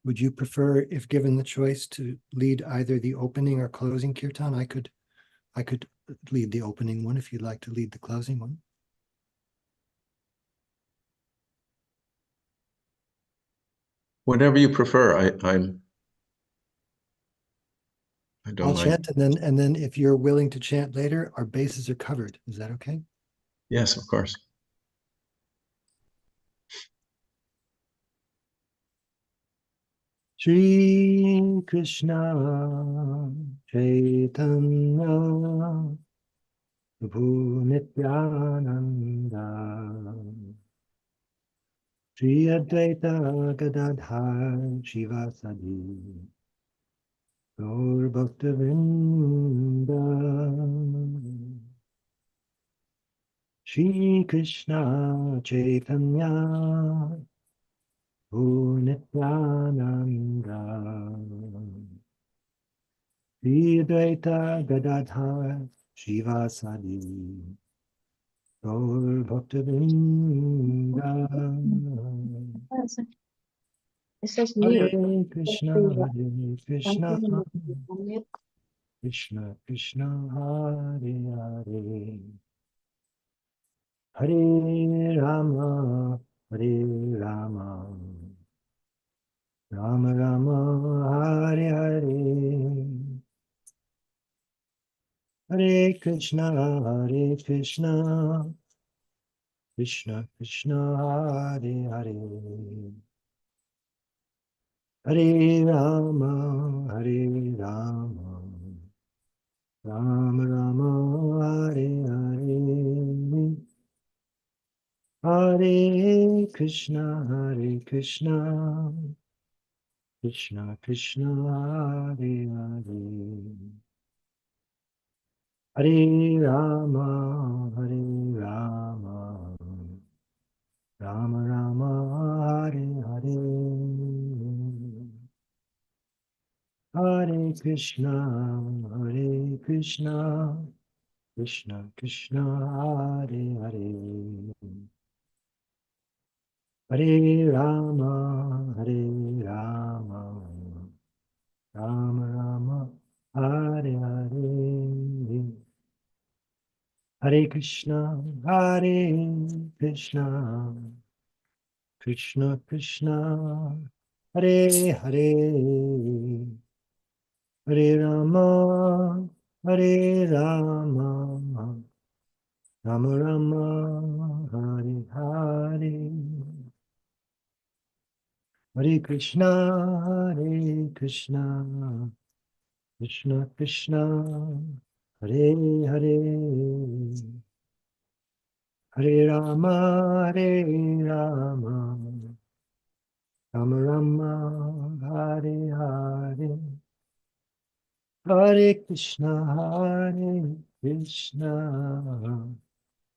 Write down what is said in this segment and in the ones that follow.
Would you prefer, if given the choice, to lead either the opening or closing kirtan? I could lead the opening one if you'd like to lead the closing one. Whatever you prefer. I don't I'll mind. chant, and then if you're willing to chant later, our bases are covered. Is that okay? Yes, of course. Shri Krishna Chaitanya Prabhu Nityananda Jayadvaita Gadadhar Shivasadi Gaur Bhaktavinda Shri Krishna Chaitanya Prabhu Nityananda Jayadvaita Gadadhar Shivasadi Gaur Bhaktavinda It says Hare mute. Krishna, Krishna Krishna, Hare Hare, Hare Rama, Rama Rama, Hare Hare, Hare Krishna, Krishna Krishna, Hare Hare. Hare Rama, Rama Rama, Hare Hare, Hare Krishna, Krishna Krishna, Hare Hare, Hare Rama, Rama Rama, Hare Hare. Hare Krishna, Krishna Krishna, Hare Hare, Hare Rama, Rama Rama, Hare Hare, Hare Krishna, Krishna Krishna, Hare Hare, Hare Rama, Rama Rama, Hare Hare, Hare Krishna, Krishna Krishna, Hare Hare, Hare Rama, Rama Rama, Hare Hare, Hare Krishna,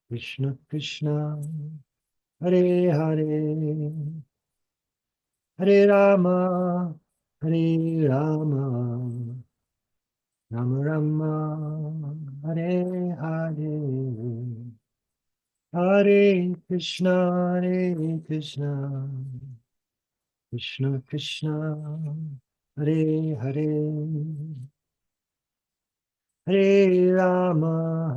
Krishna Krishna, Hare Hare, Hare Rama, Rama Rama, Hare Hare, Hare Krishna, Krishna Krishna, Hare Hare, Hare Rama,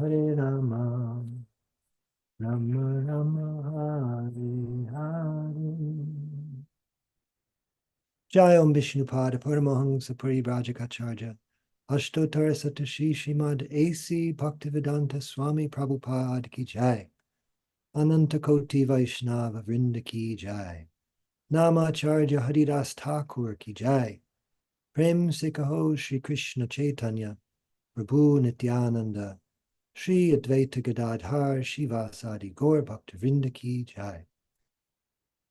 Rama Rama, Hare Hare. Jayam Vishnupada Paramahamsa Parivrajakacarya Ashtottara Satashi Srimad A.C. Bhaktivedanta Swami Prabhupada Ki Jai Anantakoti Vaishnava Vrinda Ki Jai Namacharya Haridas Thakur Ki Jai Prem Se Kaho Shri Krishna Chaitanya Prabhu Nityananda Shri Advaita Gadadhar Shivasadi Gaur Bhaktivinoda Ki Jai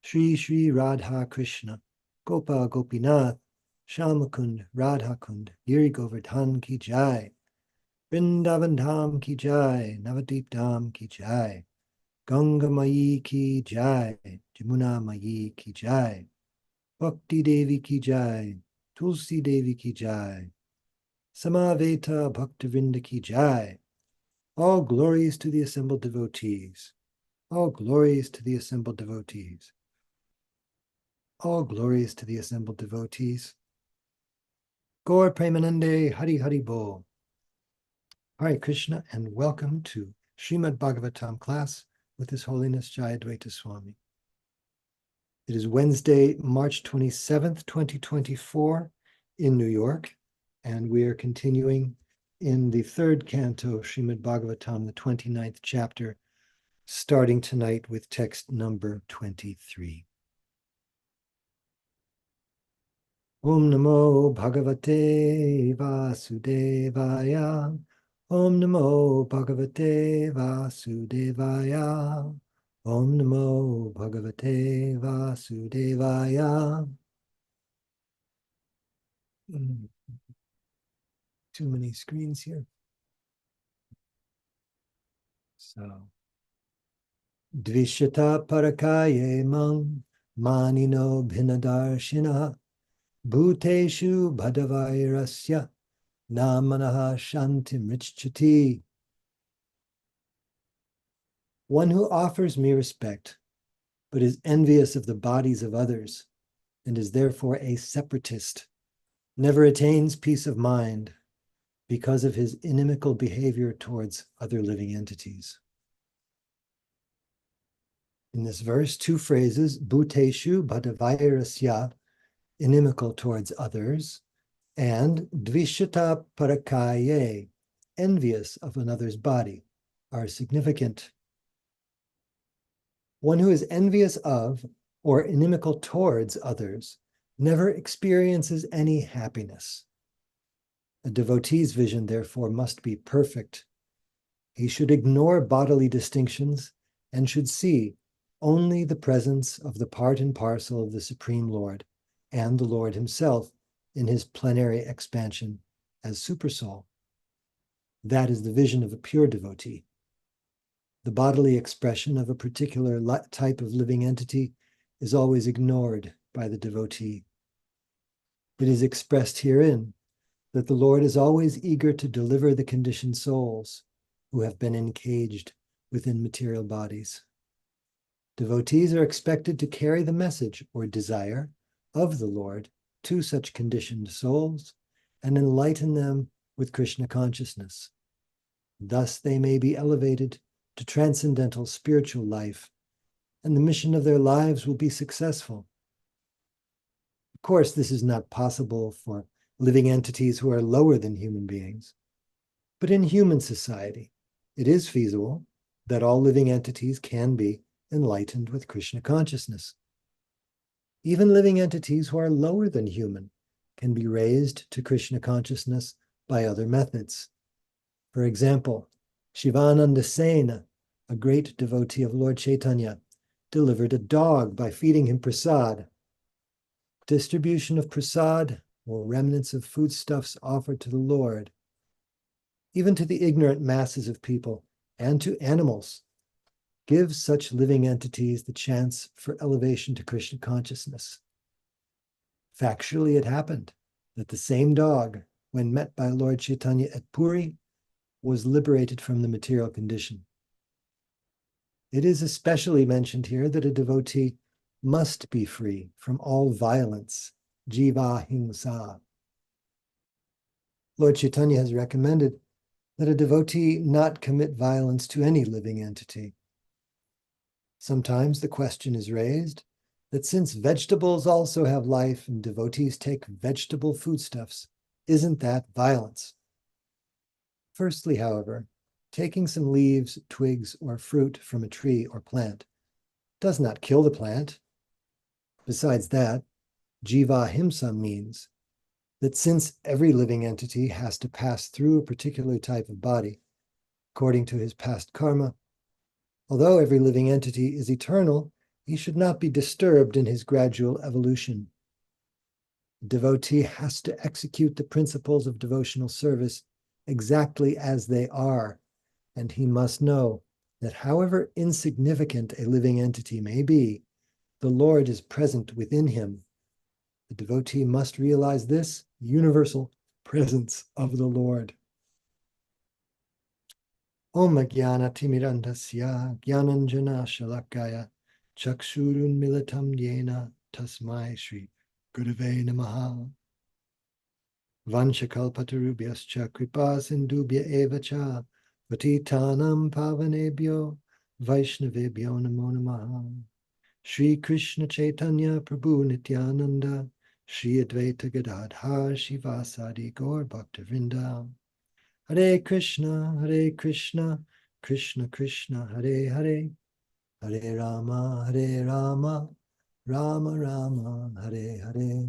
Shri Shri Radha Krishna Gopa Gopinath Shamakund Radhakund Giri Govardhan Ki Jai Vrindavan Dham Ki Jai Navadip Dham Ki Jai Ganga Mayi Ki Jai Jamuna Mayi Ki Jai Bhakti Devi Ki Jai Tulsi Devi Ki Jai Samaveta Bhaktivinoda Ki Jai All glories to the assembled devotees. All glories to the assembled devotees. All glories to the assembled devotees. Gaur Premanande Hari Hari Bol. Hare Krishna, and welcome to Srimad Bhagavatam class with His Holiness Jayadvaita Swami. It is Wednesday, March 27th, 2024 in New York, and we are continuing in the third canto of Srimad Bhagavatam, the 29th chapter, starting tonight with text number 23. Om Namo Bhagavate Vasudevaya. Om Namo Bhagavate Vasudevaya. Om Namo Bhagavate Vasudevaya. Too many screens here. So, Dvishata Parakaye Mang Manino Bhinadarshina Bhuteshu Bhadavairasya Namanaha Shantim Richchati. One who offers me respect, but is envious of the bodies of others, and is therefore a separatist, never attains peace of mind because of his inimical behavior towards other living entities. In this verse, two phrases, Bhuteshu Bhadavairasya, inimical towards others, and Dvishata Parakaye, envious of another's body, are significant. One who is envious of or inimical towards others never experiences any happiness. A devotee's vision, therefore, must be perfect. He should ignore bodily distinctions and should see only the presence of the part and parcel of the Supreme Lord and the Lord himself in his plenary expansion as Supersoul. That is the vision of a pure devotee. The bodily expression of a particular type of living entity is always ignored by the devotee. It is expressed herein that the Lord is always eager to deliver the conditioned souls who have been encaged within material bodies. Devotees are expected to carry the message or desire of the Lord to such conditioned souls and enlighten them with Krishna consciousness. Thus they may be elevated to transcendental spiritual life, and the mission of their lives will be successful. Of course, this is not possible for living entities who are lower than human beings, but in human society, it is feasible that all living entities can be enlightened with Krishna consciousness. Even living entities who are lower than human can be raised to Krishna consciousness by other methods. For example, Shivananda Sena, a great devotee of Lord Chaitanya, delivered a dog by feeding him prasad. Distribution of prasad, or remnants of foodstuffs offered to the Lord, even to the ignorant masses of people and to animals, gives such living entities the chance for elevation to Krishna consciousness. Factually, it happened that the same dog, when met by Lord Chaitanya at Puri, was liberated from the material condition. It is especially mentioned here that a devotee must be free from all violence, jiva himsa. Lord Chaitanya has recommended that a devotee not commit violence to any living entity. Sometimes the question is raised that since vegetables also have life and devotees take vegetable foodstuffs, isn't that violence? Firstly, however, taking some leaves, twigs, or fruit from a tree or plant does not kill the plant. Besides that, jiva himsa means that since every living entity has to pass through a particular type of body, according to his past karma, although every living entity is eternal, he should not be disturbed in his gradual evolution. The devotee has to execute the principles of devotional service exactly as they are, and he must know that however insignificant a living entity may be, the Lord is present within him. The devotee must realize this universal presence of the Lord. Om Jnana Timirandasya Jnananjana Shalakaya Chakshurun Militam Yena Tasmai Shri Gurave Namaha. Vanchakalpatarubhyascha kripa sindubhya eva cha patitanam pavanebhyo vaishnavebhyo namo namaha. Shri Krishna Chaitanya Prabhu Nityananda Shri Advaita Gadadhar Shivasadi Gaur Bhaktivinoda. Hare Krishna, Krishna Krishna, Hare Hare, Hare Rama, Rama Rama, Hare Hare.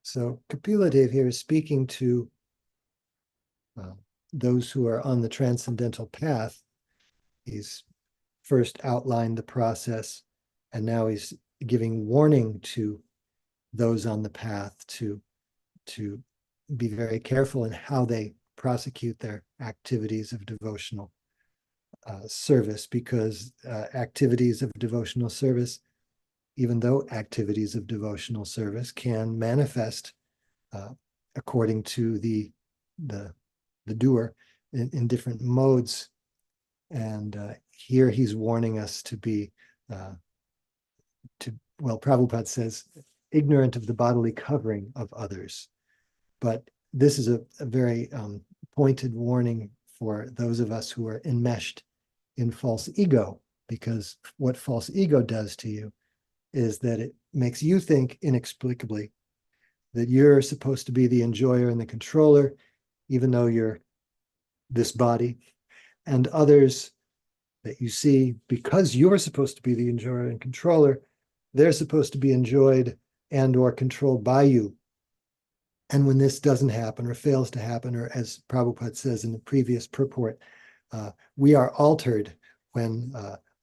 So Kapila Dev here is speaking to those who are on the transcendental path. He's first outlined the process, and now he's giving warning to those on the path to be very careful in how they prosecute their activities of devotional service, because activities of devotional service, even though activities of devotional service can manifest according to the doer in different modes. And here he's warning us to be, Prabhupada says, ignorant of the bodily covering of others. But this is a very pointed warning for those of us who are enmeshed in false ego, because what false ego does to you is that it makes you think inexplicably that you're supposed to be the enjoyer and the controller, even though you're this body, and others that you see, because you're supposed to be the enjoyer and controller, they're supposed to be enjoyed and or controlled by you. And when this doesn't happen or fails to happen, or as Prabhupada says in the previous purport, we are altered when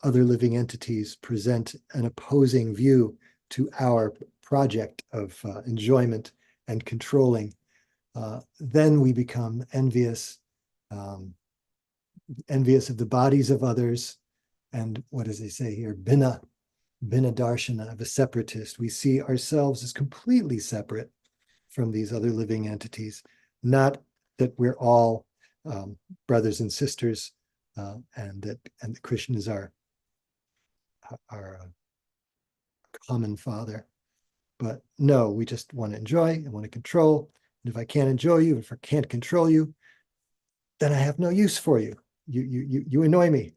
other living entities present an opposing view to our project of enjoyment and controlling. Then we become envious, envious of the bodies of others. And what does he say here? Bina darshana, of a separatist. We see ourselves as completely separate from these other living entities, not that we're all brothers and sisters, and that Krishna is our common father. But no, we just want to enjoy and want to control. And if I can't enjoy you, if I can't control you, then I have no use for you. You annoy me.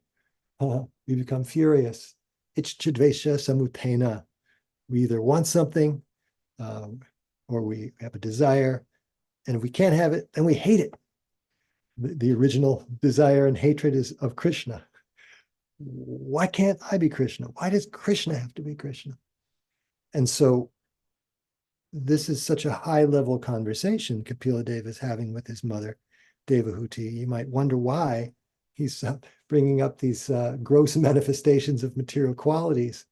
We become furious. Ichchadvesha samutena. We either want something or we have a desire. And if we can't have it, then we hate it. The original desire and hatred is of Krishna. Why can't I be Krishna? Why does Krishna have to be Krishna? And so this is such a high-level conversation Kapila Deva is having with his mother, Devahuti. You might wonder why he's bringing up these gross manifestations of material qualities.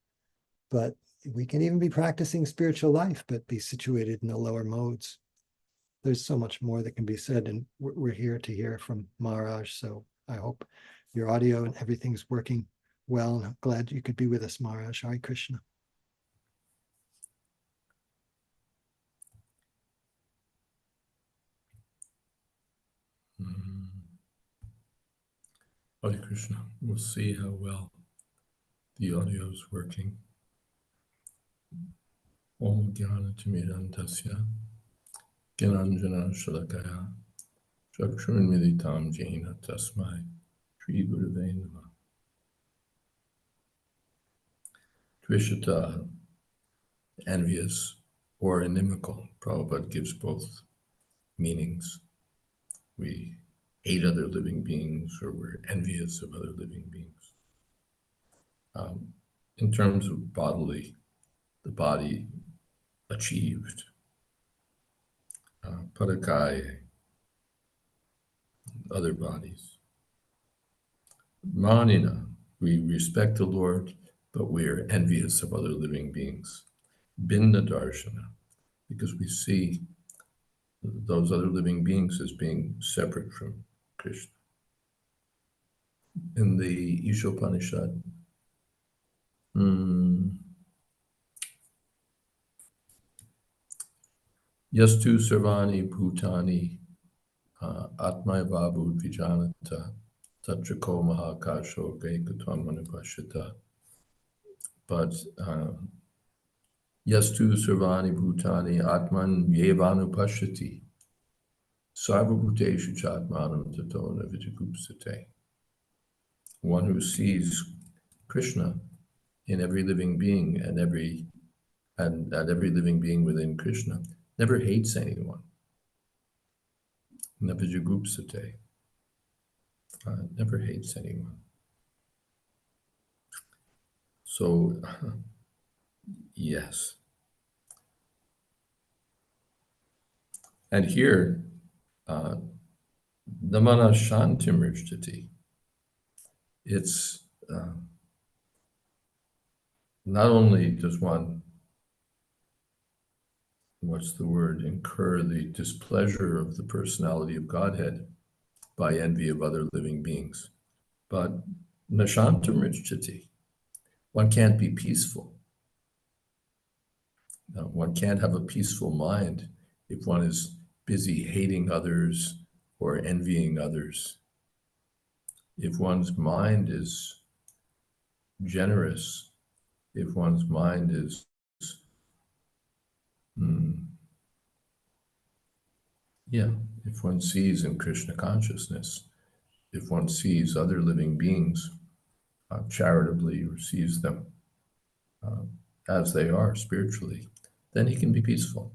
But we can even be practicing spiritual life, but be situated in the lower modes. There's so much more that can be said, and we're here to hear from Maharaj. So I hope your audio and everything's working well, and I'm glad you could be with us, Maharaj. Hare Krishna. Hare Krishna. We'll see how well the audio is working. Om Jnana-Timirandasya Jnananjana Shalakaya Chakshurunmilitam Jena Tasmai Shri Gurave Namaha. Tvishata, envious or inimical. Prabhupada gives both meanings. We hate other living beings, or we're envious of other living beings. In terms of bodily, the body achieved, Padakai, other bodies. Manina, we respect the Lord, but we are envious of other living beings. Binda Darshana, because we see those other living beings as being separate from Krishna. In the Ishopanishad, Yastu Sarvani Bhutani Atmaivabhut Vijanata Tatrako Mahakasho Gaikatvam Manupashita. But Yastu Sarvani Bhutani Atman Yevanupashati Sarvabhuteshu Chatmanam Tatona Vijagupsate. One who sees Krishna in every living being and every living being within Krishna never hates anyone. Navijagupsate. Never hates anyone. So, yes. And here, Namana Shantimrishtati. It's not only does one, incur the displeasure of the personality of Godhead by envy of other living beings, but Nashantamrichati. One can't be peaceful. One can't have a peaceful mind if one is busy hating others or envying others. If one's mind is generous, if one's mind is if one sees in Krishna consciousness, if one sees other living beings charitably or sees them as they are spiritually, then he can be peaceful.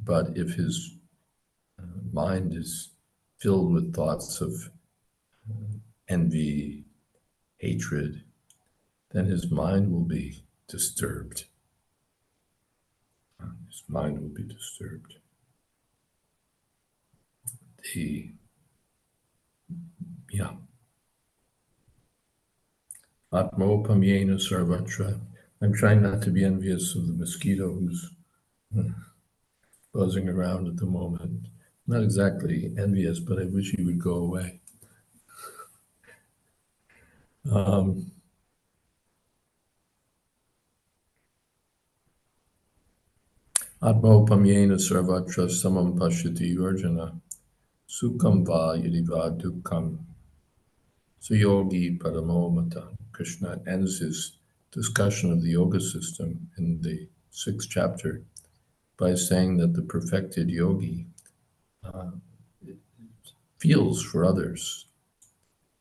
But if his mind is filled with thoughts of envy, hatred, then his mind will be disturbed. His mind will be disturbed. Atmopamyena sarvatra. I'm trying not to be envious of the mosquito who's buzzing around at the moment. Not exactly envious, but I wish he would go away. Atmopamyena sarvatra samam pashyati Arjuna sukham va yadiva dukkham suyogi paramo mata. Krishna ends his discussion of the yoga system in the 6th chapter by saying that the perfected yogi feels for others.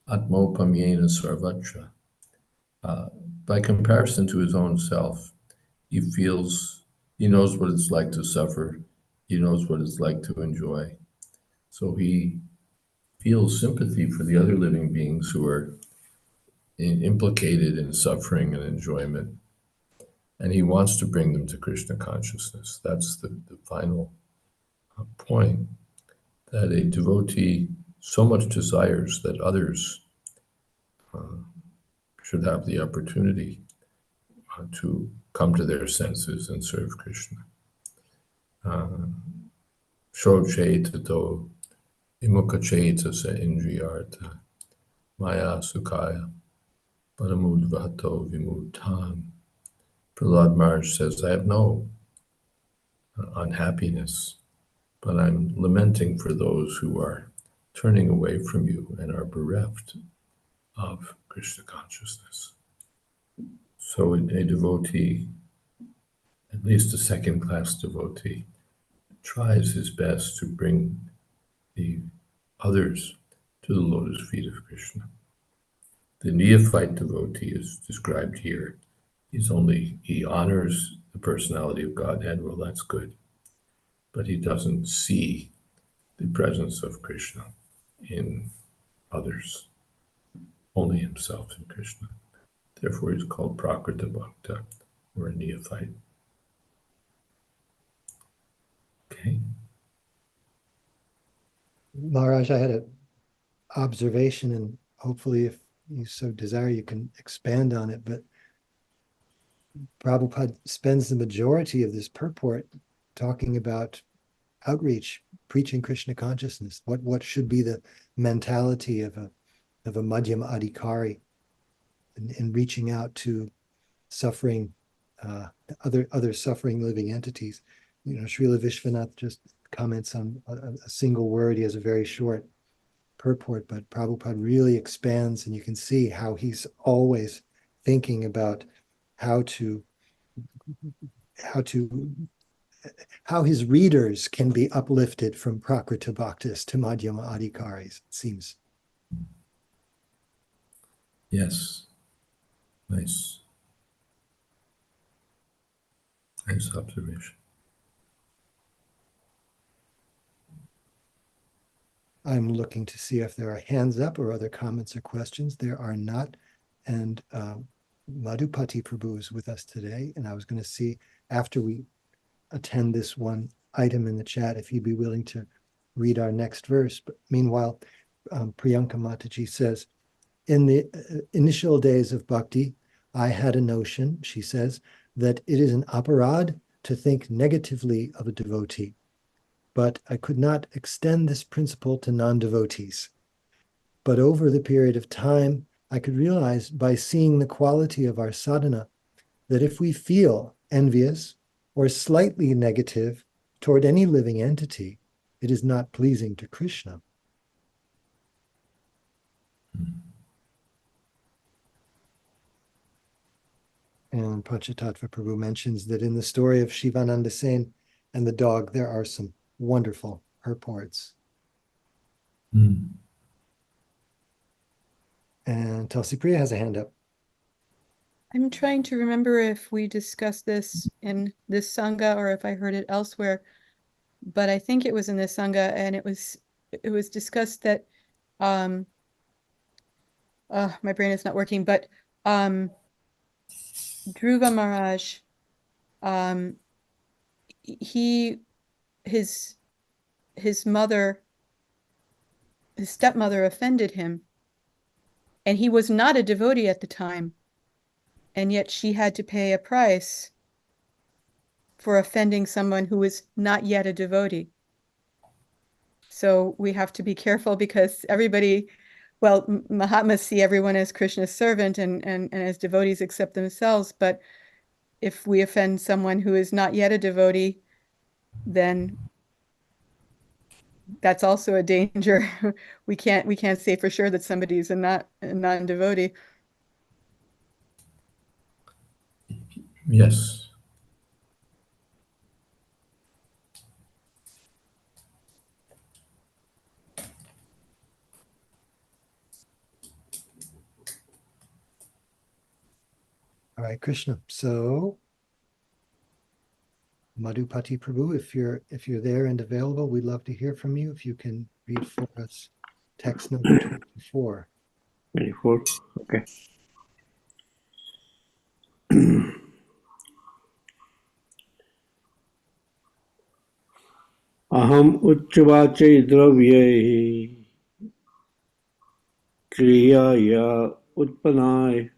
Atmopamyena sarvatra. By comparison to his own self, he knows what it's like to suffer. He knows what it's like to enjoy. So he feels sympathy for the other living beings who are implicated in suffering and enjoyment. And he wants to bring them to Krishna consciousness. That's the final point, that a devotee so much desires that others should have the opportunity to come to their senses and serve Krishna. Shocetato imukacetasa indriyarta maya sukhaya paramudvato vimutam. Prahlad Maharaj says, I have no unhappiness, but I'm lamenting for those who are turning away from you and are bereft of Krishna consciousness. So a devotee, at least a second-class devotee, tries his best to bring the others to the lotus feet of Krishna. The neophyte devotee is described here. He honors the personality of Godhead. Well, that's good. But he doesn't see the presence of Krishna in others, only himself in Krishna. Therefore, he's called Prakrita Bhakta, or a neophyte. Okay. Maharaj, I had an observation, and hopefully if you so desire, you can expand on it, but Prabhupada spends the majority of this purport talking about outreach, preaching Krishna consciousness. What should be the mentality of a Madhyama Adhikari in reaching out to suffering, other suffering living entities. Srila Vishwanath just comments on a single word. He has a very short purport, but Prabhupada really expands, and you can see how he's always thinking about how his readers can be uplifted from Prakrita Bhaktis to Madhyama Adhikaris, it seems. Yes. Nice. Nice observation. I'm looking to see if there are hands up or other comments or questions. There are not. And Madhupati Prabhu is with us today. And I was going to see after we attend this one item in the chat, if he'd be willing to read our next verse. But meanwhile, Priyanka Mataji says, in the initial days of bhakti, I had a notion, she says, that it is an aparad to think negatively of a devotee. But I could not extend this principle to non-devotees. But over the period of time, I could realize by seeing the quality of our sadhana that if we feel envious or slightly negative toward any living entity, it is not pleasing to Krishna. And Panchatattva Prabhu mentions that in the story of Shivananda Sen and the dog, there are some wonderful purports. Mm. And Tulsi Priya has a hand up. I'm trying to remember if we discussed this in this Sangha or if I heard it elsewhere, but I think it was in this Sangha, and it was discussed that my brain is not working, but Dhruva Maharaj, his mother, his stepmother offended him, and he was not a devotee at the time, and yet she had to pay a price for offending someone who is not yet a devotee. So we have to be careful, because everybody, well, Mahatmas see everyone as Krishna's servant and as devotees accept themselves. But if we offend someone who is not yet a devotee, then that's also a danger. We can't say for sure that somebody is a non-devotee. Yes. All right, Krishna. So Madhupati Prabhu, if you're there and available, we'd love to hear from you. If you can read for us text number 24. 24. Okay. Aham uchvache dravyai kriyaya utpanaya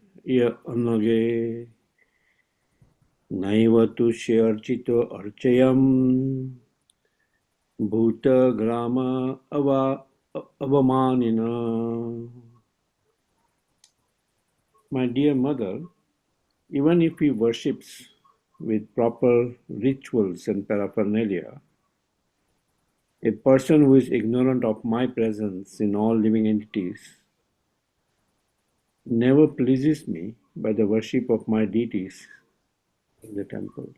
anage naiva tusya archito archayam bhuta grama avamanina. My dear mother, even if he worships with proper rituals and paraphernalia, a person who is ignorant of my presence in all living entities never pleases me by the worship of my deities in the temple.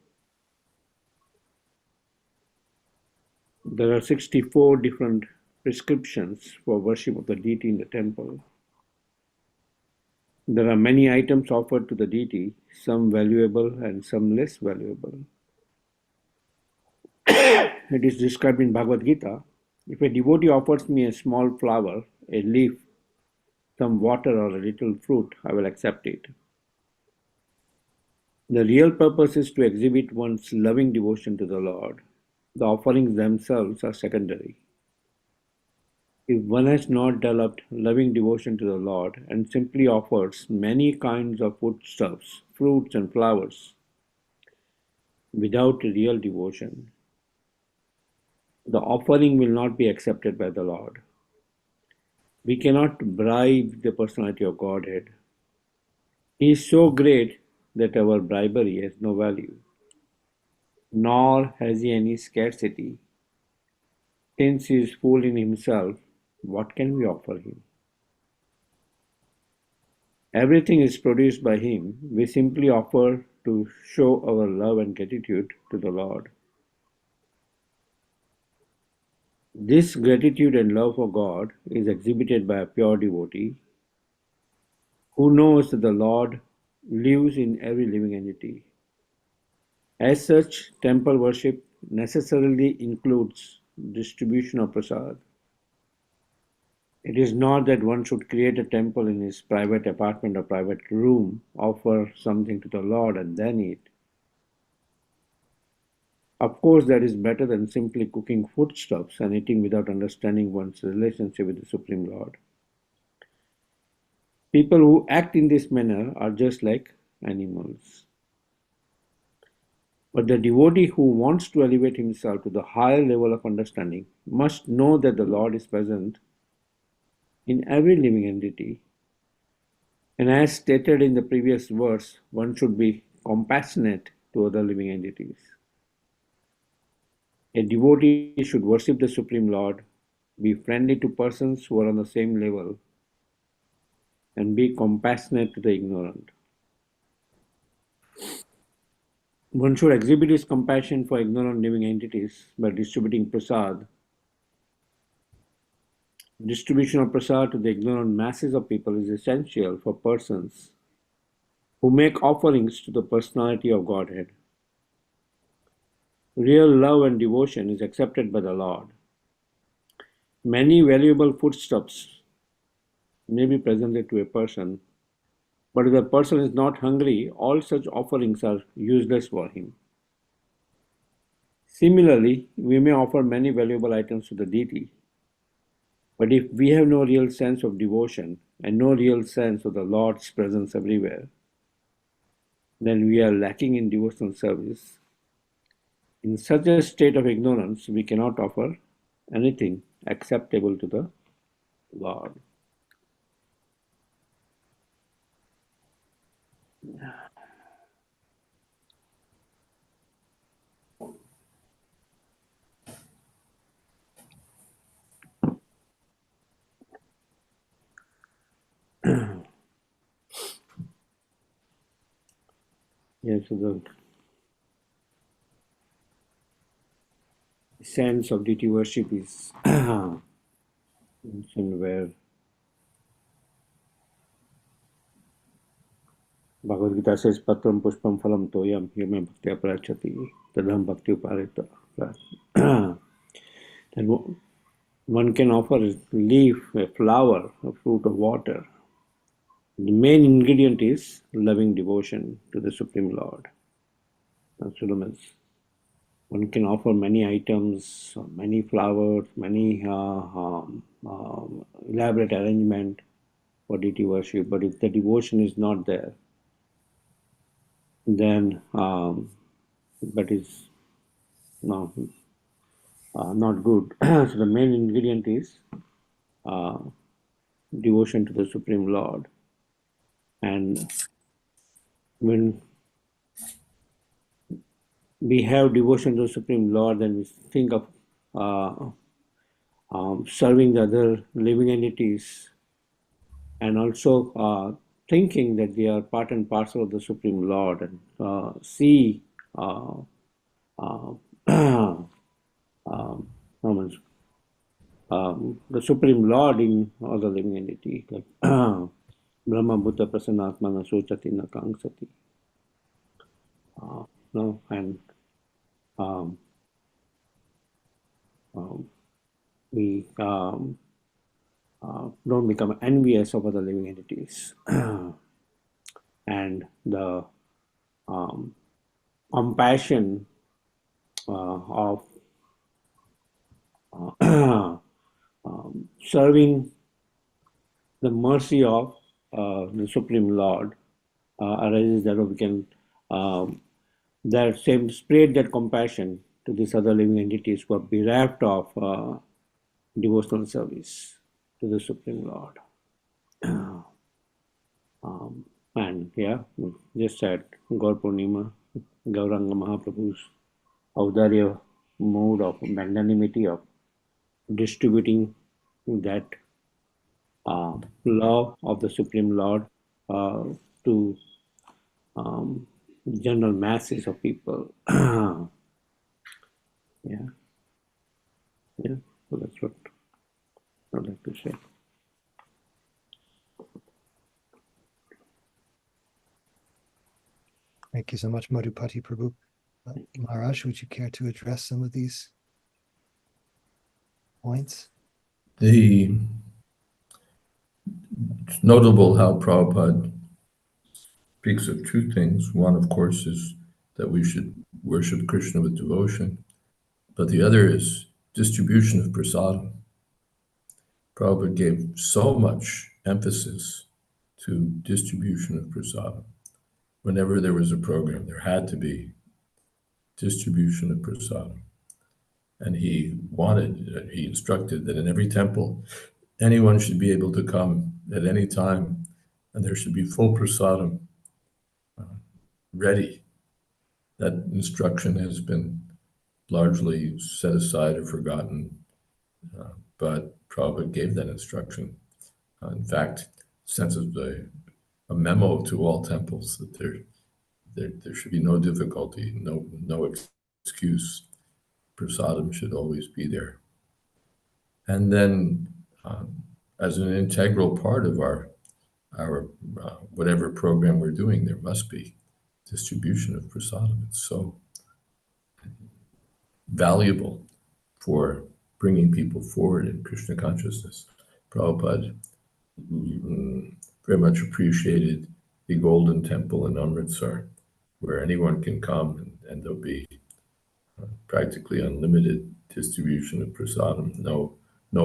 There are 64 different prescriptions for worship of the deity in the temple. There are many items offered to the deity, some valuable and some less valuable. It is described in Bhagavad Gita, if a devotee offers me a small flower, a leaf, some water or a little fruit, I will accept it. The real purpose is to exhibit one's loving devotion to the Lord. The offerings themselves are secondary. If one has not developed loving devotion to the Lord and simply offers many kinds of foodstuffs, fruits and flowers, without real devotion, the offering will not be accepted by the Lord. We cannot bribe the personality of Godhead. He is so great that our bribery has no value. nor has he any scarcity. Since he is full in himself, what can we offer him? Everything is produced by him. We simply offer to show our love and gratitude to the Lord. This gratitude and love for God is exhibited by a pure devotee who knows that the Lord lives in every living entity. As such, temple worship necessarily includes distribution of prasad. It is not that one should create a temple in his private apartment or private room, offer something to the Lord and then eat. Of course, that is better than simply cooking foodstuffs and eating without understanding one's relationship with the Supreme Lord. People who act in this manner are just like animals. But the devotee who wants to elevate himself to the higher level of understanding must know that the Lord is present in every living entity. And as stated in the previous verse, one should be compassionate to other living entities. A devotee should worship the Supreme Lord, be friendly to persons who are on the same level, and be compassionate to the ignorant. One should exhibit his compassion for ignorant living entities by distributing prasad. Distribution of prasad to the ignorant masses of people is essential for persons who make offerings to the personality of Godhead. Real love and devotion is accepted by the Lord. Many valuable foodstuffs may be presented to a person, but if the person is not hungry, all such offerings are useless for him. Similarly, we may offer many valuable items to the deity, but if we have no real sense of devotion and no real sense of the Lord's presence everywhere, then we are lacking in devotional service. In such a state of ignorance, we cannot offer anything acceptable to the Lord. Yes, so the sense of deity worship is mentioned where Bhagavad Gita says, Patram Pushpam Phalam Toyam Yume Bhakti Aprachati Tadham Bhakti Uparita. That one can offer a leaf, a flower, a fruit, of water. The main ingredient is loving devotion to the Supreme Lord. One can offer many items, many flowers, many elaborate arrangement for deity worship, but if the devotion is not there, then that is not good. So the main ingredient is devotion to the Supreme Lord. And when we have devotion to the Supreme Lord, then we think of serving the other living entities, and also thinking that they are part and parcel of the Supreme Lord, and see the Supreme Lord in all the living entities, like Brahma Buddha Prasanatmana Sochati Na Kangsati. No, and we don't become envious of other living entities. And the compassion of serving the mercy of the Supreme Lord arises that we can that same spread that compassion to these other living entities who are bereft of devotional service to the Supreme Lord. And yeah, just said Gaur Purnima, Gauranga Mahaprabhu's Audarya mode of magnanimity, of distributing that love of the Supreme Lord to general masses of people. Yeah. So that's what I'd like to say. Thank you so much, Madhupati Prabhu. Maharaj, would you care to address some of these points? It's notable how Prabhupada speaks of two things. One, of course, is that we should worship Krishna with devotion, but the other is distribution of prasadam. Prabhupada gave so much emphasis to distribution of prasadam. Whenever there was a program, there had to be distribution of prasadam. And he instructed that in every temple, anyone should be able to come at any time, and there should be full prasadam ready. That instruction has been largely set aside or forgotten, but Prabhupada gave that instruction. In fact, sent a memo to all temples that there should be no difficulty, no excuse. Prasadam should always be there. And then, as an integral part of our whatever program we're doing, there must be distribution of prasadam. It's so valuable for bringing people forward in Krishna consciousness. Prabhupada very much appreciated the Golden Temple in Amritsar, where anyone can come and there'll be practically unlimited distribution of prasadam, no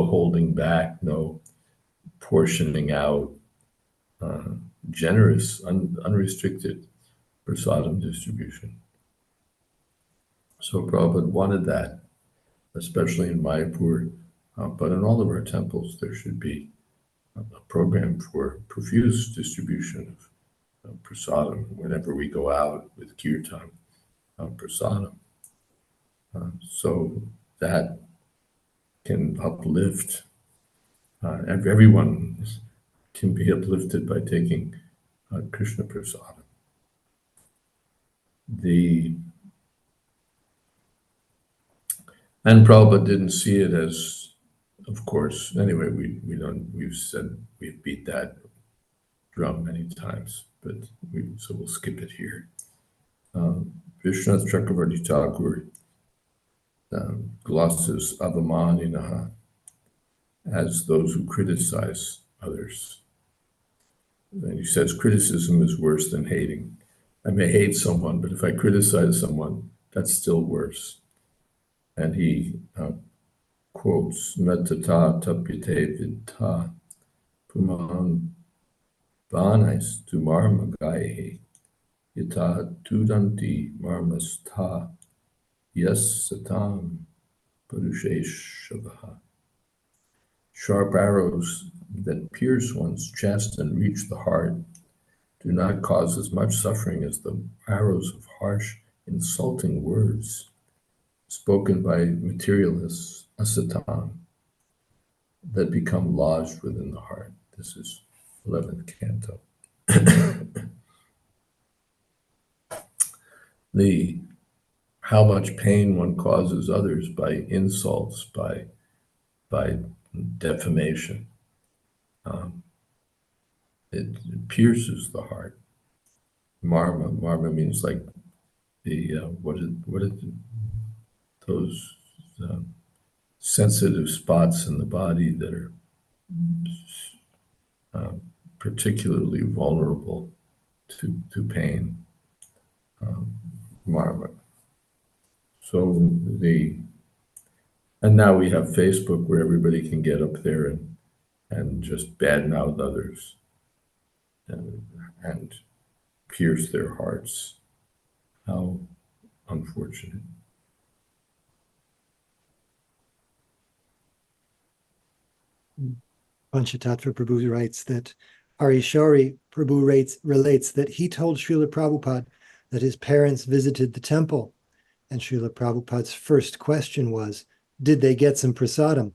holding back, no portioning out, generous, unrestricted prasadam distribution. So Prabhupada wanted that, especially in Mayapur, but in all of our temples there should be a program for profuse distribution of prasadam whenever we go out with kirtan prasadam. So that can uplift, everyone can be uplifted by taking Krishna prasadam. And Prabhupada didn't see it as, of course, anyway, we've beat that drum many times, but so we'll skip it here. Vishwanath Chakravarti Thakur glosses avamaninaha as those who criticize others. And he says criticism is worse than hating. I may hate someone, but if I criticize someone, that's still worse. And he quotes Natata tapyate vidha puman vanais tu marmagaye yata tudanti marmastha yes satam parusheshavaha. Sharp arrows that pierce one's chest and reach the heart do not cause as much suffering as the arrows of harsh, insulting words spoken by materialists, asatan, that become lodged within the heart. This is 11th canto. How much pain one causes others by insults, by defamation. It pierces the heart. Marma means like those sensitive spots in the body that are particularly vulnerable to pain. Marma. So and now we have Facebook where everybody can get up there and just badmouth others and pierce their hearts. How unfortunate. Panchatattva Prabhu writes that Harishari Prabhu relates that he told Srila Prabhupada that his parents visited the temple And Srila Prabhupada's first question was, did they get some prasadam?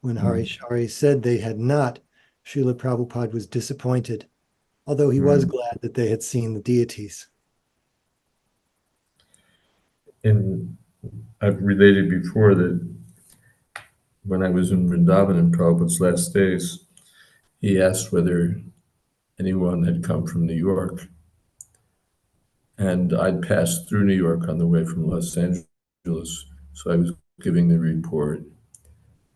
When Hari said they had not, Srila Prabhupada was disappointed, although he was glad that they had seen the deities. And I've related before that when I was in Vrindavan in Prabhupada's last days, he asked whether anyone had come from New York. And I'd passed through New York on the way from Los Angeles, so I was giving the report.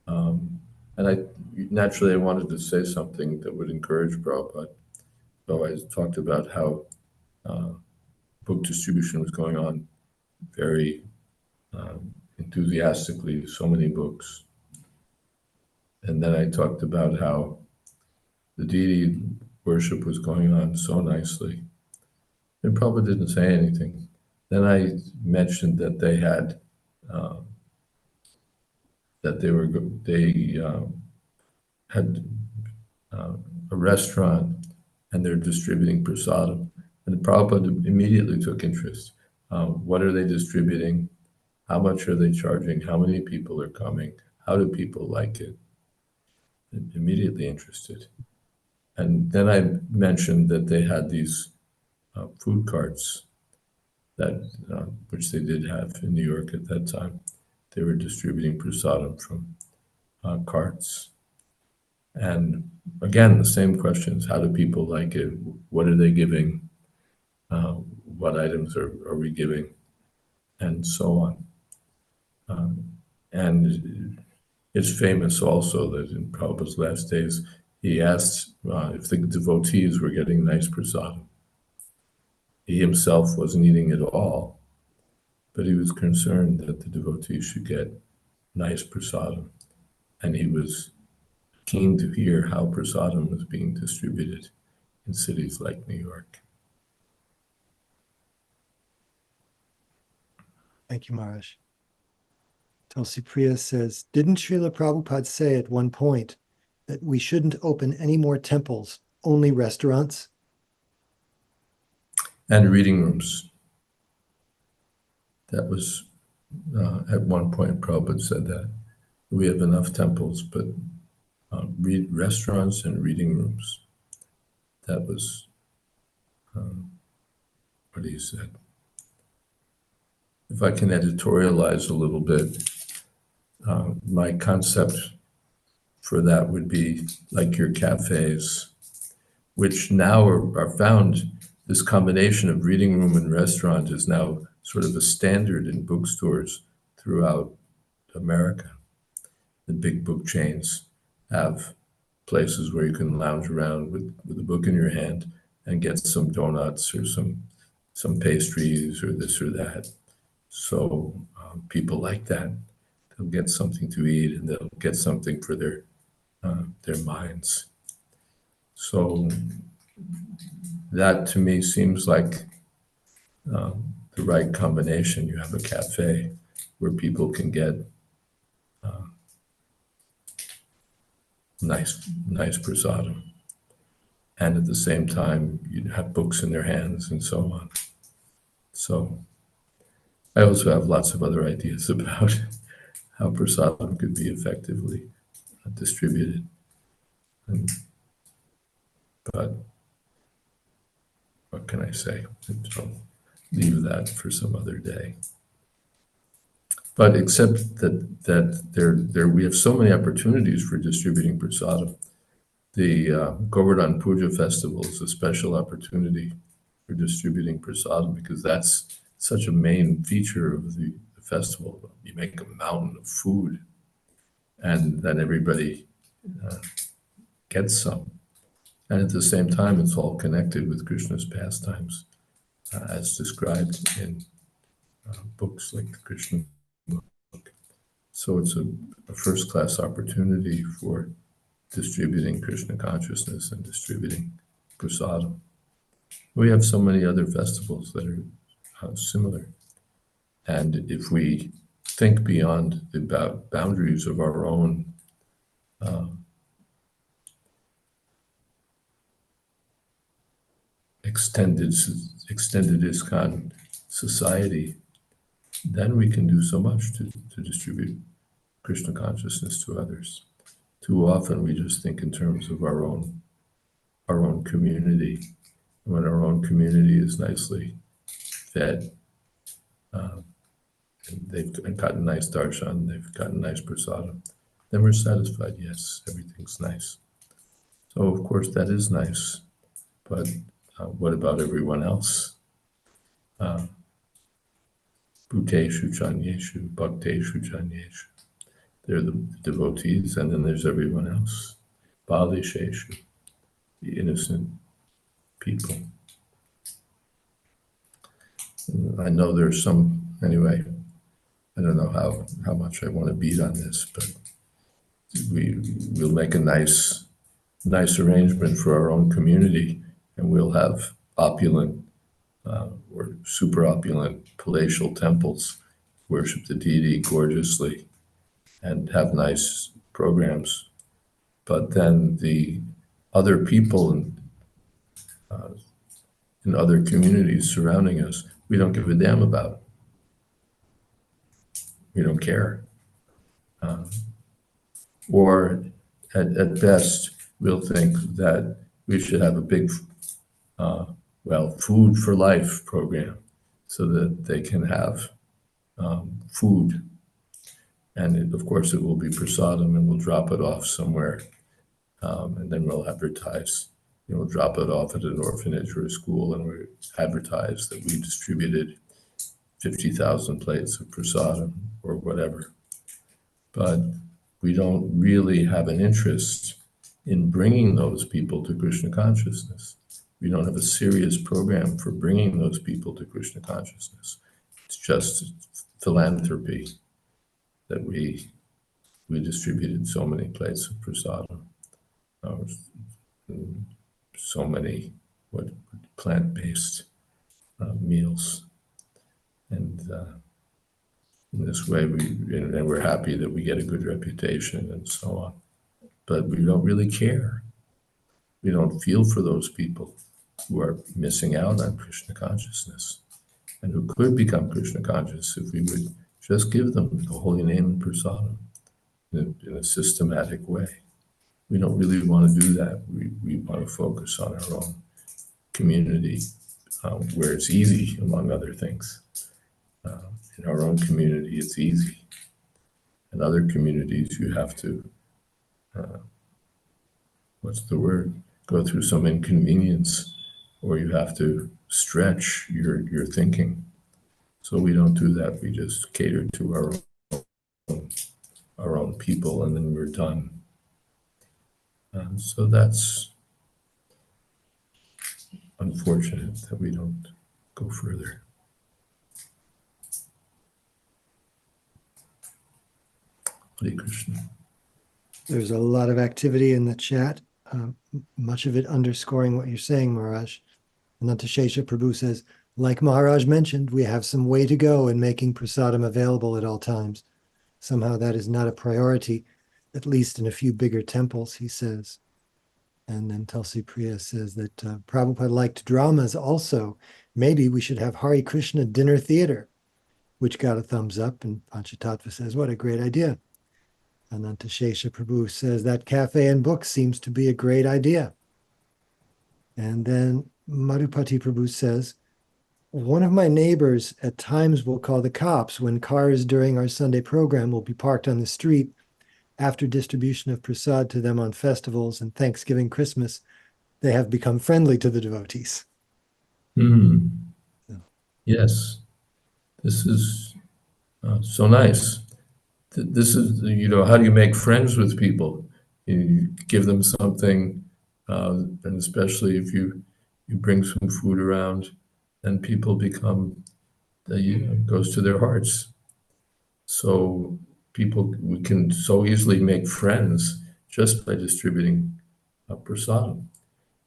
And I naturally wanted to say something that would encourage Prabhupada. So I talked about how book distribution was going on very enthusiastically, so many books. And then I talked about how the deity worship was going on so nicely. And Prabhupada didn't say anything. Then I mentioned that they had had a restaurant and they're distributing prasadam. And Prabhupada immediately took interest. What are they distributing? How much are they charging? How many people are coming? How do people like it? And immediately interested. And then I mentioned that they had these food carts that which they did have in New York at that time. They were distributing prasadam from carts. And again, the same questions. How do people like it? What are they giving? What items are we giving? And so on. And it's famous also that in Prabhupada's last days, he asked if the devotees were getting nice prasadam. He himself wasn't eating it all, but he was concerned that the devotees should get nice prasadam. And he was keen to hear how prasadam was being distributed in cities like New York. Thank you, Maharaj. Tulsi Priya says, didn't Srila Prabhupada say at one point that we shouldn't open any more temples, only restaurants? And reading rooms. That was, at one point, Prabhupada said that. We have enough temples, but restaurants and reading rooms. That was what he said. If I can editorialize a little bit, my concept for that would be like your cafes, which now are found, this combination of reading room and restaurant is now sort of a standard in bookstores throughout America. The big book chains have places where you can lounge around with a book in your hand and get some donuts or some pastries or this or that. So people like that. They'll get something to eat and they'll get something for their minds. So that to me seems like the right combination. You have a cafe where people can get nice prasadam, and at the same time you have books in their hands and so on. So I also have lots of other ideas about how prasadam could be effectively distributed. But what can I say? I'll leave that for some other day. But except that there we have so many opportunities for distributing prasadam. The Govardhan Puja festival is a special opportunity for distributing prasadam because that's such a main feature of the festival. You make a mountain of food and then everybody gets some. And at the same time, it's all connected with Krishna's pastimes as described in books like the Krishna book. So it's a first-class opportunity for distributing Krishna consciousness and distributing prasadam. We have so many other festivals that are similar. And if we think beyond the boundaries of our own extended ISKCON society, then we can do so much to distribute Krishna consciousness to others. Too often we just think in terms of our own community. When our own community is nicely fed, and they've gotten nice darshan, they've gotten nice prasadam, then we're satisfied. Yes, everything's nice. So of course that is nice, but what about everyone else? Bhuteshu chanyeshu, bhakteshu chanyeshu. They're the devotees, and then there's everyone else. Balisheshu, the innocent people. I know there's some, anyway, I don't know how much I want to beat on this, but we'll make a nice arrangement for our own community, and we'll have opulent or super opulent palatial temples, worship the deity gorgeously, and have nice programs. But then the other people in other communities surrounding us, we don't give a damn about. We don't care. Or at best, we'll think that we should have a big, food for life program so that they can have food. And of course, it will be prasadam, and we'll drop it off somewhere. And then we'll advertise. We'll drop it off at an orphanage or a school, and we advertise that we distributed 50,000 plates of prasadam or whatever. But we don't really have an interest in bringing those people to Krishna consciousness. We don't have a serious program for bringing those people to Krishna consciousness. It's just philanthropy that we distributed so many plates of prasadam, so many plant-based meals, and in this way we're happy that we get a good reputation and so on. But we don't really care. We don't feel for those people who are missing out on Krishna consciousness and who could become Krishna conscious if we would just give them the holy name and prasadam in a systematic way. We don't really want to do that. We want to focus on our own community, where it's easy, among other things. In our own community, it's easy. In other communities, you have to, go through some inconvenience, or you have to stretch your thinking. So we don't do that. We just cater to our own people, and then we're done. So that's unfortunate that we don't go further. Hare Krishna. There's a lot of activity in the chat, much of it underscoring what you're saying, Maharaj. Anantashesha Prabhu says, like Maharaj mentioned, we have some way to go in making prasadam available at all times. Somehow that is not a priority, at least in a few bigger temples, he says. And then Tulsi Priya says that Prabhupada liked dramas also. Maybe we should have Hare Krishna dinner theater, which got a thumbs up. And Panchatattva says, what a great idea. Anantashesha Prabhu says that cafe and books seems to be a great idea. And then Madhupati Prabhu says, one of my neighbors at times will call the cops when cars during our Sunday program will be parked on the street after distribution of prasad to them on festivals and Thanksgiving, Christmas. They have become friendly to the devotees. So. Yes, this is so nice. This is, how do you make friends with people? You give them something, and especially if you bring some food around, then people become, it goes to their hearts. So we can so easily make friends just by distributing prasadam.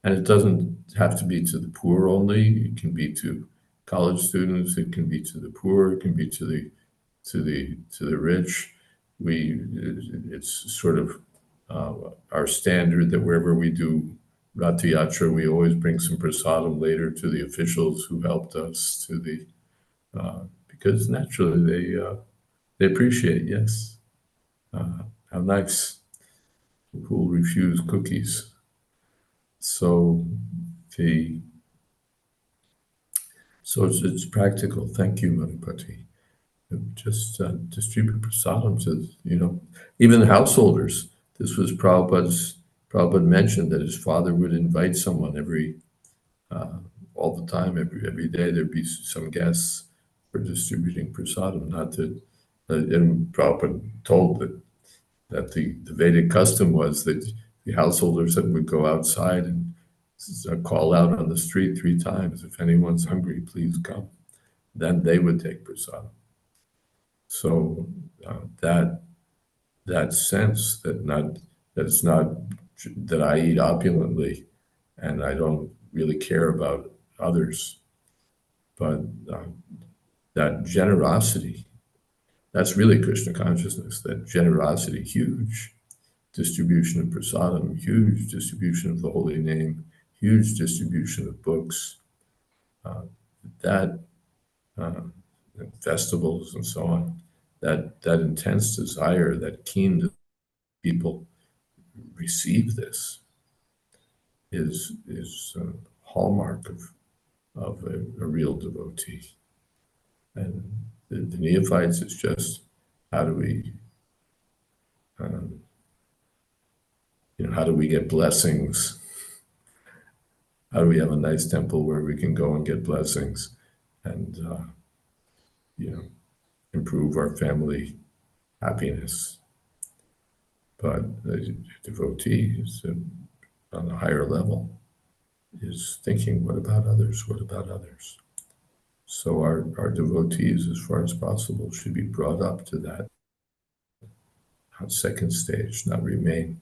And it doesn't have to be to the poor only. It can be to college students. It can be to the poor. It can be to the rich. It's sort of our standard that wherever we do Ratha Yatra, we always bring some prasadam later to the officials who helped us, because naturally they appreciate, yes. How nice. Who will refuse cookies? So it's practical. Thank you, Madhupati. Just distribute prasadam to, even householders. This was Prabhupada mentioned that his father would invite someone all the time, every day there'd be some guests for distributing prasadam, not that, and Prabhupada told that the Vedic custom was that the householders would go outside and call out on the street 3 times, if anyone's hungry, please come. Then they would take prasadam. So that sense that it's not that I eat opulently and I don't really care about others, but that generosity, that's really Krishna consciousness, that generosity, huge distribution of prasadam, huge distribution of the holy name, huge distribution of books, festivals and so on, that intense desire, that keen people receive this is a hallmark of a real devotee. And the neophytes is just how do we get blessings? How do we have a nice temple where we can go and get blessings and improve our family happiness? But the devotee is on a higher level, is thinking, what about others? What about others? So our devotees, as far as possible, should be brought up to that second stage, not remain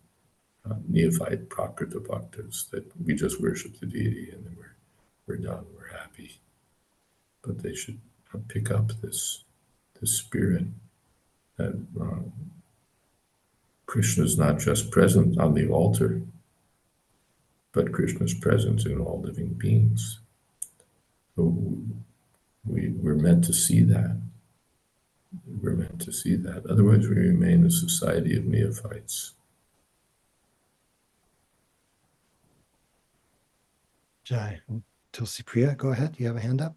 neophyte prakrita bhaktas, that we just worship the deity and then we're done, we're happy. But they should pick up this spirit that Krishna is not just present on the altar, but Krishna is present in all living beings. So we're meant to see that. We're meant to see that. Otherwise, we remain a society of neophytes. Jai. Tulsi Priya, go ahead. You have a hand up?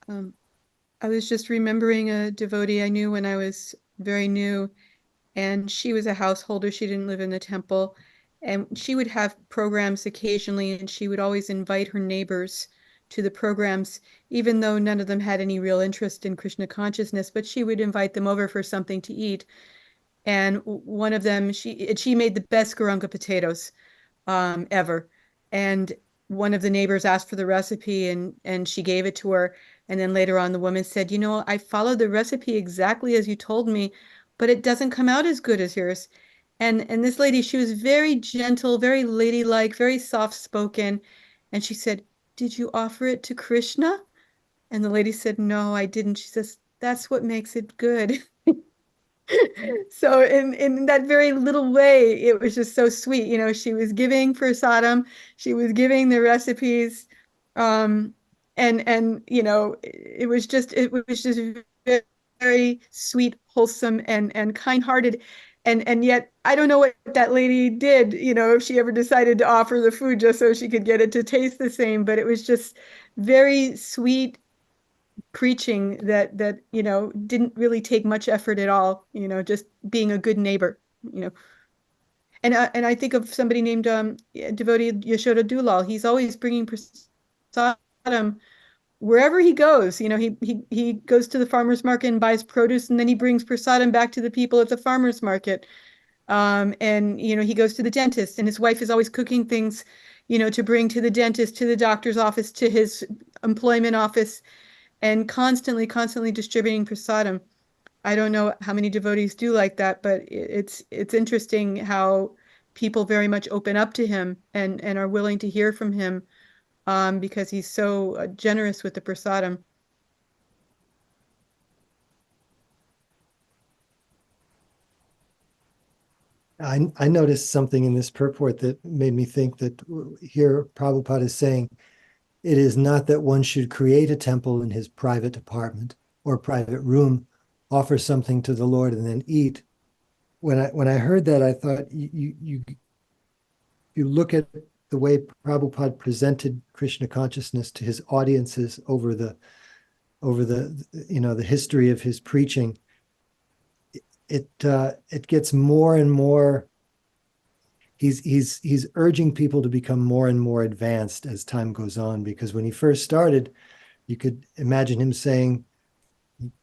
I was just remembering a devotee I knew when I was very new, and she was a householder. She didn't live in the temple, and she would have programs occasionally, and she would always invite her neighbors to the programs, even though none of them had any real interest in Krishna consciousness, but she would invite them over for something to eat. And one of them, she made the best garunga potatoes ever. And one of the neighbors asked for the recipe, and she gave it to her. And then later on, the woman said, I followed the recipe exactly as you told me, but it doesn't come out as good as yours. And this lady, she was very gentle, very ladylike, very soft-spoken. And she said, did you offer it to Krishna? And the lady said, no, I didn't. She says, that's what makes it good. So in that very little way, it was just so sweet. She was giving prasadam, she was giving the recipes, and it was just very, very sweet, wholesome, and kind-hearted. And yet I don't know what that lady did, if she ever decided to offer the food just so she could get it to taste the same, but it was just very sweet preaching that didn't really take much effort at all, just being a good neighbor. And I think of somebody named devotee Yashoda Dulal. He's always bringing prasadam wherever he goes. He goes to the farmer's market and buys produce, and then he brings prasadam back to the people at the farmer's market. And he goes to the dentist, and his wife is always cooking things to bring to the dentist, to the doctor's office, to his employment office, and constantly distributing prasadam. I don't know how many devotees do like that, but it's interesting how people very much open up to him and are willing to hear from him, because he's so generous with the prasadam. I noticed something in this purport that made me think that here Prabhupada is saying it is not that one should create a temple in his private apartment or private room, offer something to the Lord, and then eat. When I heard that, I thought you look at the way Prabhupada presented Krishna consciousness to his audiences over the the history of his preaching. It gets more and more. He's urging people to become more and more advanced as time goes on, because when he first started, you could imagine him saying,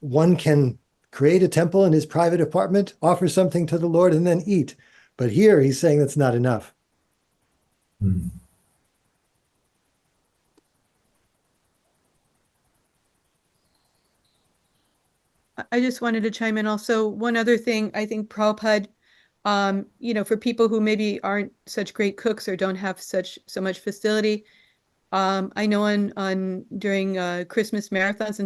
one can create a temple in his private apartment, offer something to the Lord, and then eat. But here he's saying that's not enough. Hmm. I just wanted to chime in also. One other thing, I think Prabhupada, for people who maybe aren't such great cooks or don't have so much facility, I know during Christmas marathons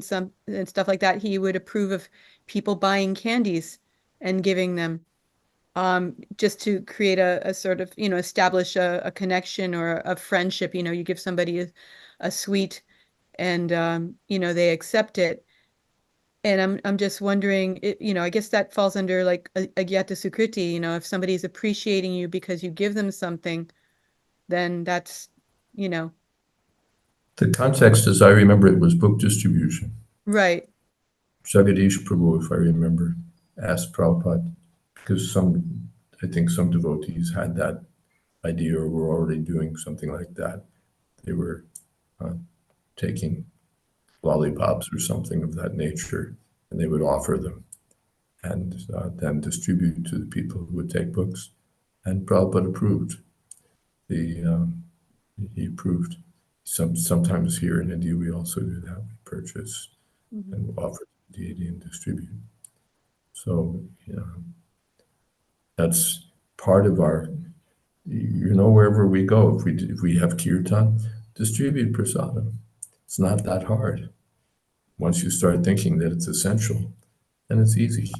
and stuff like that, he would approve of people buying candies and giving them, just to create a sort of, establish a connection or a friendship. You give somebody a sweet and they accept it. And I'm just wondering, I guess that falls under like a Agyata Sukriti. If somebody's appreciating you because you give them something, then that's, you know, The context, as I remember it, was book distribution. right. Jagadish Prabhu, if I remember, asked Prabhupada, because I think some devotees had that idea or were already doing something like that. They were taking lollipops or something of that nature, and they would offer them and then distribute to the people who would take books. And Prabhupada approved. He approved. Sometimes here in India, we also do that. We purchase and offer to the deity and distribute. So, that's part of our, wherever we go, if we have kirtan, distribute prasadam. It's not that hard. Once you start thinking that it's essential, then it's easy.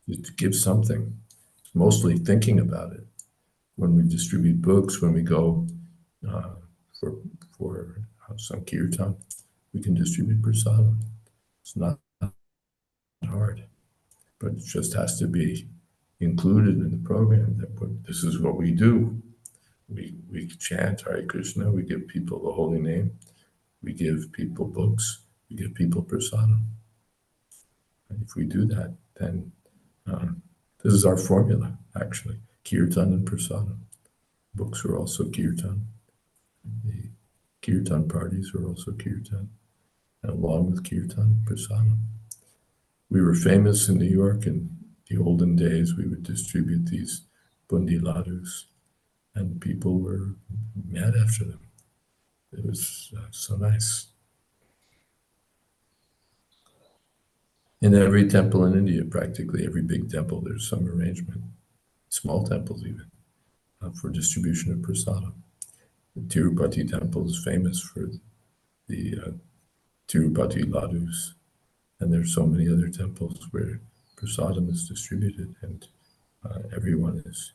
You give something. It's mostly thinking about it. When we distribute books, when we go for some kirtan, we can distribute prasadam. It's not hard, but it just has to be included in the program. This is what we do. We chant Hare Krishna. We give people the holy name. We give people books. We give people prasadam. And if we do that, then this is our formula, actually. Kirtan and prasadam. Books are also kirtan. The kirtan parties are also kirtan. And along with kirtan, prasadam. We were famous in New York in the olden days. We would distribute these bundi ladus, and people were mad after them. It was so nice. In every temple in India, practically every big temple, there's some arrangement, small temples even, for distribution of prasadam. The Tirupati temple is famous for the Tirupati ladus, and there's so many other temples where prasadam is distributed, and everyone is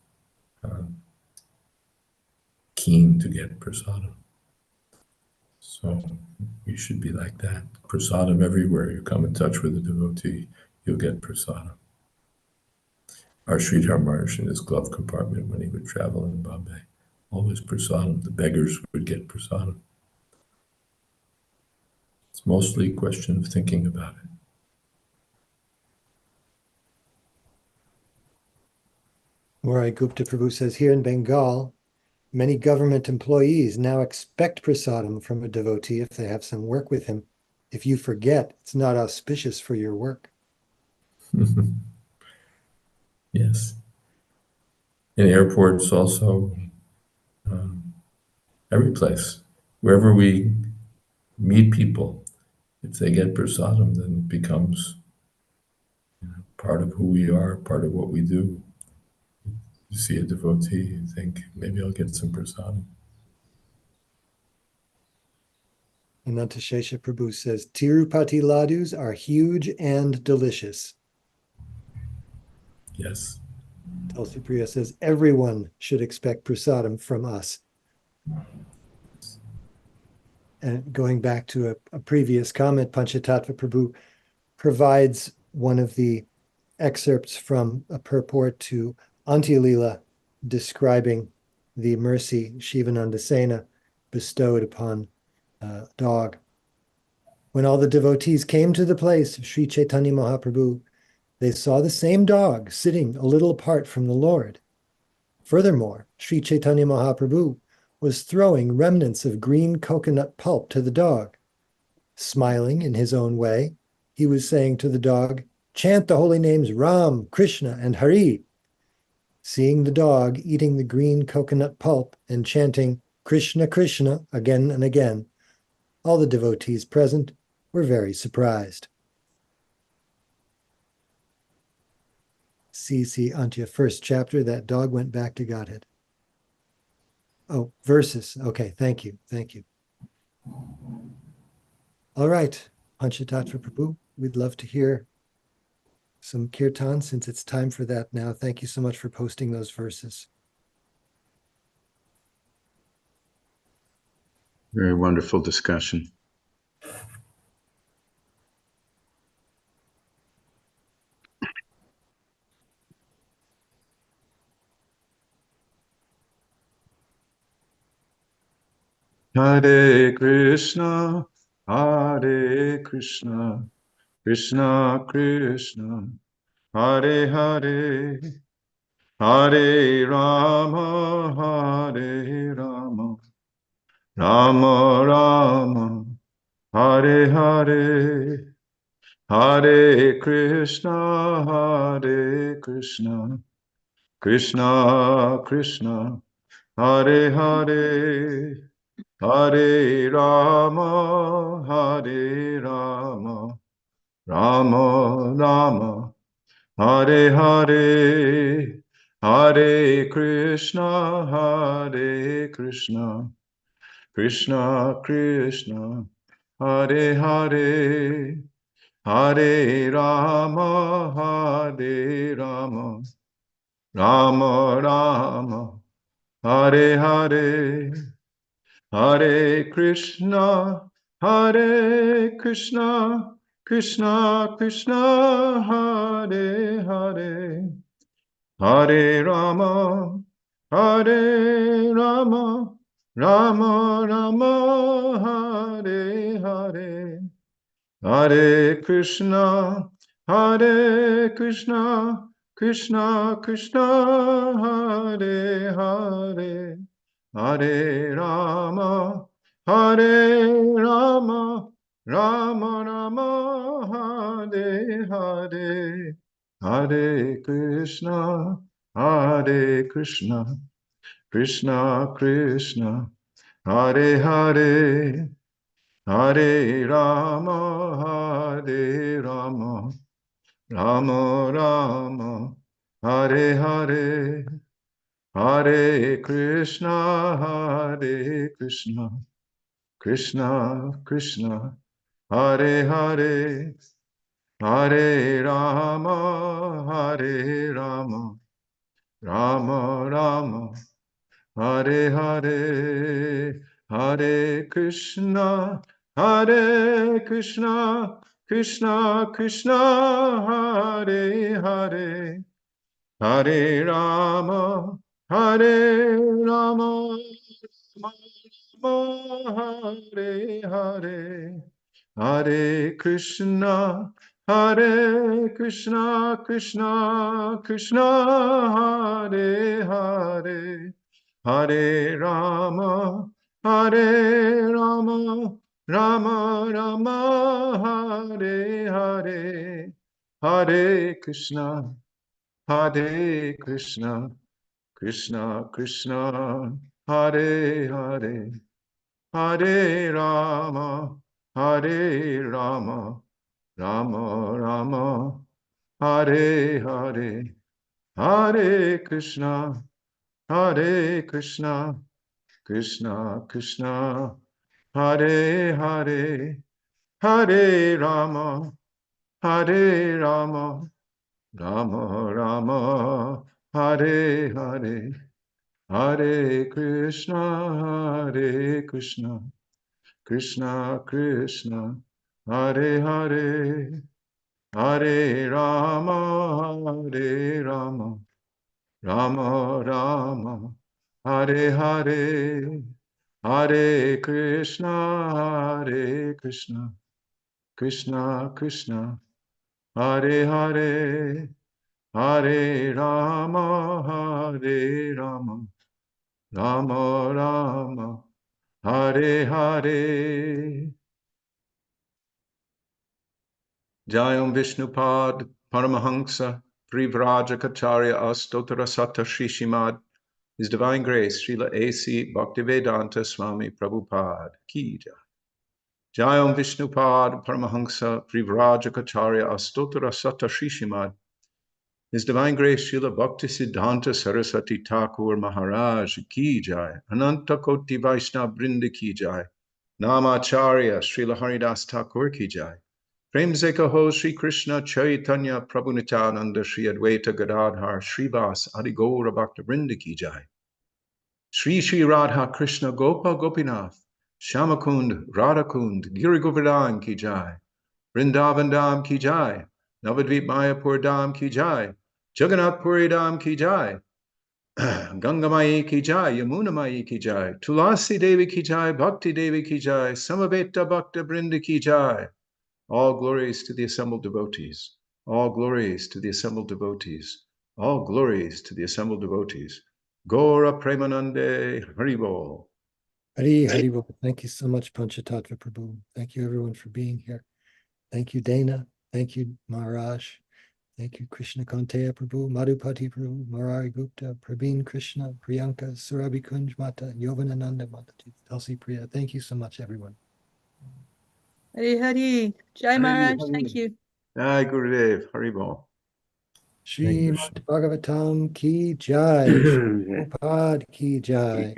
keen to get prasadam. So we should be like that. Prasadam everywhere. You come in touch with a devotee, you'll get prasadam. Our Sridhar Maharaj in his glove compartment when he would travel in Bombay, always prasadam. The beggars would get prasadam. It's mostly a question of thinking about it. Morai Gupta Prabhu says, here in Bengal, many government employees now expect prasadam from a devotee if they have some work with him. If you forget, it's not auspicious for your work. Yes. In airports also, every place, wherever we meet people, if they get prasadam, then it becomes part of who we are, part of what we do. You see a devotee, you think, maybe I'll get some prasadam. Ananta Shesha Prabhu says, Tirupati ladus are huge and delicious. Yes. Tulsi Priya says, everyone should expect prasadam from us. and going back to a previous comment, Panchatattva Prabhu provides one of the excerpts from a purport to Antya-lila describing the mercy Shivananda Sena bestowed upon a dog. When all the devotees came to the place of Sri Chaitanya Mahaprabhu, they saw the same dog sitting a little apart from the Lord. Furthermore, Sri Chaitanya Mahaprabhu was throwing remnants of green coconut pulp to the dog. Smiling in his own way, he was saying to the dog, "Chant the holy names Ram, Krishna, and Hari." Seeing the dog eating the green coconut pulp and chanting Krishna, Krishna again and again, all the devotees present were very surprised. See, Antya, first chapter, that dog went back to Godhead. Oh, verses. Okay, thank you. All right, Panchatattva Prabhu, we'd love to hear some kirtan since it's time for that now. Thank you so much for posting those verses. Very wonderful discussion. Hare Krishna, Krishna Krishna, Hare Hare, Hare Rama, Rama Rama, Hare Hare, Hare Krishna, Krishna Krishna, Hare Hare, Hare Rama, Rama Rama, Hare Hare, Hare Krishna, Krishna Krishna, Hare Hare, Hare Rama, Rama Rama, Hare Hare, Hare Krishna, Krishna Krishna, Hare Hare, Hare Rama, Rama Rama, Hare Hare, Hare Krishna, Krishna Krishna, Hare Hare, Hare Rama, Rama Rama, Hare Hare, Hare Krishna, Krishna Krishna, Hare Hare, Hare Rama, Rama Rama, Hare Hare, Hare Krishna, Krishna Krishna, Hare Hare, Hare Rama, Rama Rama, Hare Hare, Hare Krishna, Krishna Krishna, Hare Hare, Hare Rama, Rama Hare Hare, Hare Krishna, Krishna Krishna, Hare Hare, Hare Rama, Rama Rama, Hare Hare, Hare Krishna, Krishna Krishna, Hare Hare, Hare Rama, Rama Rama, Hare Hare, Hare Krishna, Krishna Krishna, Hare Hare, Hare Rama, Rama Rama, Hare Hare, Hare Krishna, Krishna Krishna, Hare Hare, Hare Rama, Hare Rama, Rama Rama, Hare Hare, Hare Krishna, Hare Krishna, Krishna Krishna, Hare Hare, Hare Rama, Hare Rama, Rama Rama, Hare Hare. Jayam Vishnupad Paramahansa Privrajakacharya Astottara Sata Shri Shrimad His Divine Grace Srila A.C. Bhaktivedanta Swami Prabhupada Ki Jai. Jayam Vishnupad Paramahansa Privrajakacharya Astottara Sata Shri Shrimad His Divine Grace Srila Bhaktisiddhanta Saraswati Thakur Maharaj Ki Jai. Ananta Koti Vaishnava Brinda Ki Jai. Namacharya Srila Haridas Thakur Ki Jai. Prem se kaho Shri Krishna Chaitanya Prabhu Nityananda Shri Advaita Gadadhar Srivas Adi Gaura Bhakta Vrinda Ki Jai. Shri Shri Radha Krishna Gopa Gopinath Shamakund Radhakund Giri Govardhan Ki Jai. Vrindavan Dham Ki Jai. Navadvip Mayapur Dham Ki Jai. Jagannath Puri Dham Ki Jai. Gangamayi Ki Jai. Yamunamayi Ki Jai. Tulasi Devi Ki Jai. Bhakti Devi Ki Jai. Samaveta Bhakta Vrinda Ki Jai. All glories to the assembled devotees. All glories to the assembled devotees. All glories to the assembled devotees. Gaura Premanande Haribol. Hari Hari Bol. Thank you so much, Panchatattva Prabhu. Thank you everyone for being here. Thank you, Dana. Thank you, Maharaj. Thank you, Krishna Kanteya Prabhu, Madhupati Prabhu, Murari Gupta, Praveen Krishna, Priyanka, Surabhi Kunj Mata, Yovanananda Mata, Tulsi Priya. Thank you so much, everyone. Hari Hari. Jai Maharaj. Thank you. Jai Gurudev Haribol. Srimad Bhagavatam Ki Jai. Prabhupada Ki Jai.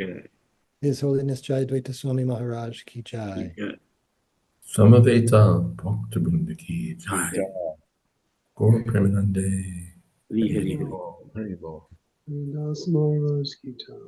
His Holiness Jayadvaita Swami Maharaj Ki Jai. Samaveta Bhakta Vrinda Ki Jai. Gaur Premanande Hari Hari. Haribol. Das Maharaj Ki Jai.